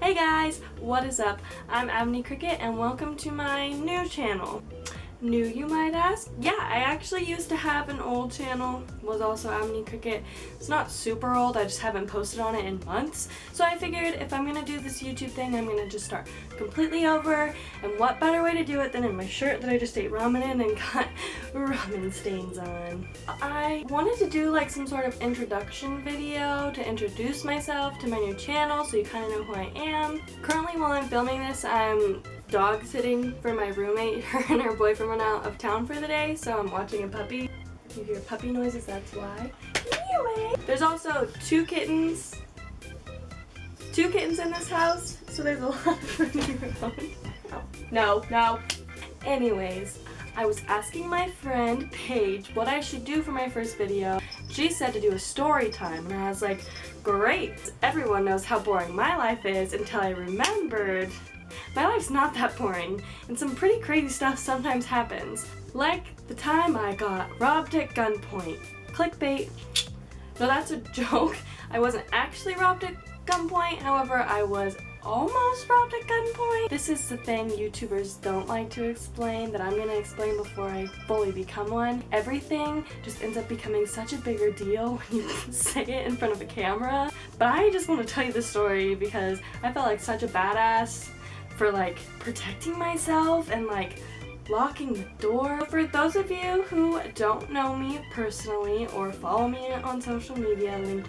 Hey guys, what is up? I'm Abney Cricket and welcome to my new channel. New, you might ask? Yeah, I actually used to have an old channel, was also Abney Cricket. It's not super old, I just haven't posted on it in months. So I figured if I'm gonna do this YouTube thing, I'm gonna just start completely over. And what better way to do it than in my shirt that I just ate ramen in and got ramen stains on. I wanted to do like some sort of introduction video to introduce myself to my new channel so you kind of know who I am. Currently while I'm filming this, I'm dog sitting for my roommate. Her and her boyfriend went out of town for the day, so I'm watching a puppy. If you hear puppy noises, that's why. Anyway, there's also two kittens in this house, so there's a lot of running around. No. Anyways, I was asking my friend Paige what I should do for my first video. She said to do a story time, and I was like, great! Everyone knows how boring my life is until I remembered my life's not that boring, and some pretty crazy stuff sometimes happens. Like the time I got robbed at gunpoint. Clickbait. No, that's a joke. I wasn't actually robbed at gunpoint, however, I was almost robbed at gunpoint. This is the thing YouTubers don't like to explain that I'm gonna explain before I fully become one. Everything just ends up becoming such a bigger deal when you say it in front of a camera. But I just want to tell you the story because I felt like such a badass for like protecting myself and like locking the door. For those of you who don't know me personally or follow me on social media, link,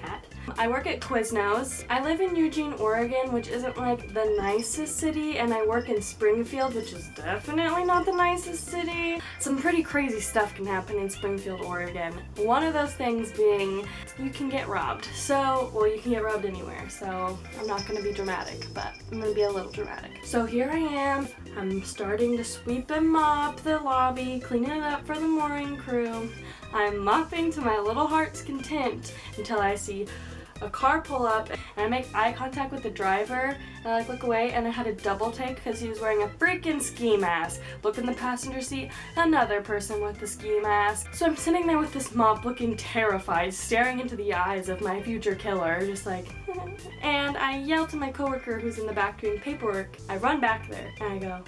cat. I work at Quiznos. I live in Eugene, Oregon, which isn't like the nicest city, and I work in Springfield, which is definitely not the nicest city. Some pretty crazy stuff can happen in Springfield, Oregon. One of those things being you can get robbed. Well, you can get robbed anywhere, so I'm not gonna be dramatic, but I'm gonna be a little dramatic. So here I am. I'm starting to sweep and mop the lobby, cleaning it up for the morning crew. I'm mopping to my little heart's content until I see a car pull up and I make eye contact with the driver and I look away and I had a double take because he was wearing a freaking ski mask. Look in the passenger seat, another person with the ski mask. So I'm sitting there with this mop looking terrified, staring into the eyes of my future killer, just like and I yell to my coworker who's in the back doing paperwork. I run back there and I go,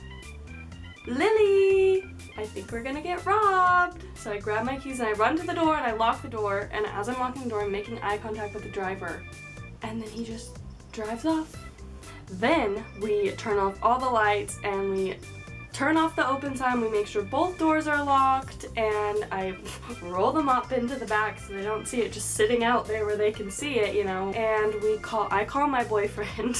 Lily, I think we're gonna get robbed. So I grab my keys and I run to the door and I lock the door, and as I'm locking the door I'm making eye contact with the driver and then he just drives off. Then we turn off all the lights and we turn off the open sign, we make sure both doors are locked, and I roll them up into the back so they don't see it just sitting out there where they can see it, you know. And I call my boyfriend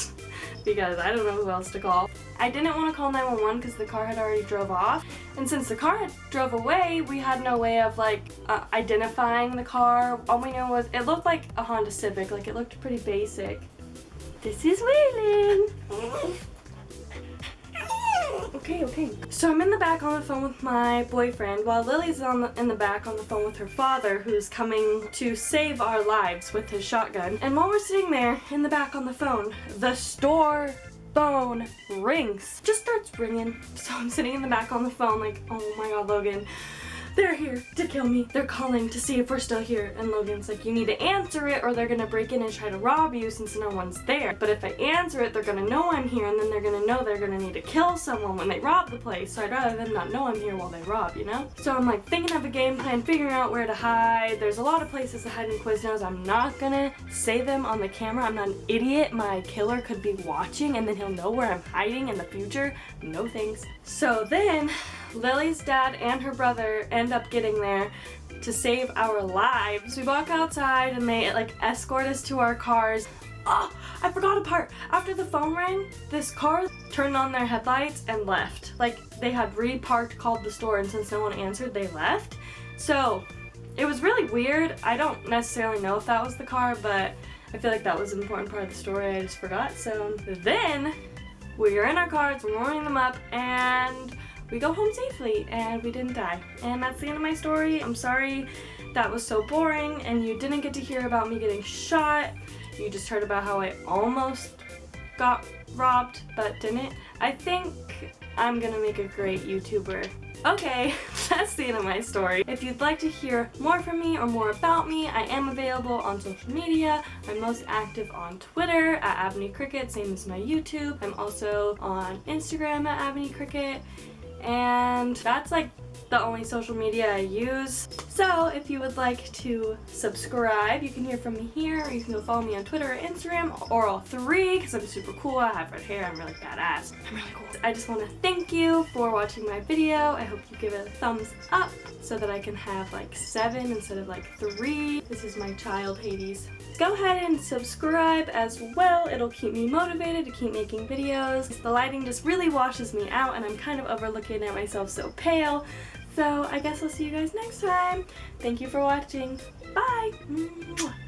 because I don't know who else to call. I didn't want to call 911 because the car had already drove off, and since the car had drove away, we had no way of like identifying the car. All we knew was it looked like a Honda Civic, like it looked pretty basic. This is Waylon. Okay. So I'm in the back on the phone with my boyfriend while Lily's in the back on the phone with her father, who's coming to save our lives with his shotgun. And while we're sitting there in the back on the phone, the store phone rings. Just starts ringing. So I'm sitting in the back on the phone like, oh my god, Logan, they're here to kill me. They're calling to see if we're still here. And Logan's like, you need to answer it or they're gonna break in and try to rob you since no one's there. But if I answer it, they're gonna know I'm here, and then they're gonna know they're gonna need to kill someone when they rob the place. So I'd rather them not know I'm here while they rob, you know? So I'm like thinking of a game plan, figuring out where to hide. There's a lot of places to hide in Quiznos. I'm not gonna say them on the camera. I'm not an idiot. My killer could be watching and then he'll know where I'm hiding in the future. No thanks. So then Lily's dad and her brother end up getting there to save our lives. We walk outside and they like escort us to our cars. Oh, I forgot a part. After the phone rang, this car turned on their headlights and left. Like they had reparked, called the store, and since no one answered, they left. So it was really weird. I don't necessarily know if that was the car, but I feel like that was an important part of the story I just forgot. So then we are in our cars, we're warming them up, and we go home safely and we didn't die. And that's the end of my story. I'm sorry that was so boring and you didn't get to hear about me getting shot. You just heard about how I almost got robbed but didn't. I think I'm gonna make a great YouTuber. Okay. that's the end of my story. If you'd like to hear more from me or more about me, I am available on social media. I'm most active on Twitter at Abney Cricket, same as my YouTube. I'm also on Instagram at Abney Cricket, and that's like the only social media I use. So if you would like to subscribe, you can hear from me here, or you can go follow me on Twitter or Instagram, or all three, because I'm super cool. I have red hair, I'm really badass. I'm really cool. I just want to thank you for watching my video. I hope you give it a thumbs up so that I can have like 7 instead of like 3. This is my child, Hades. Go ahead and subscribe as well. It'll keep me motivated to keep making videos. The lighting just really washes me out, and I'm kind of overlooking at myself so pale. So I guess I'll see you guys next time. Thank you for watching. Bye! Mwah.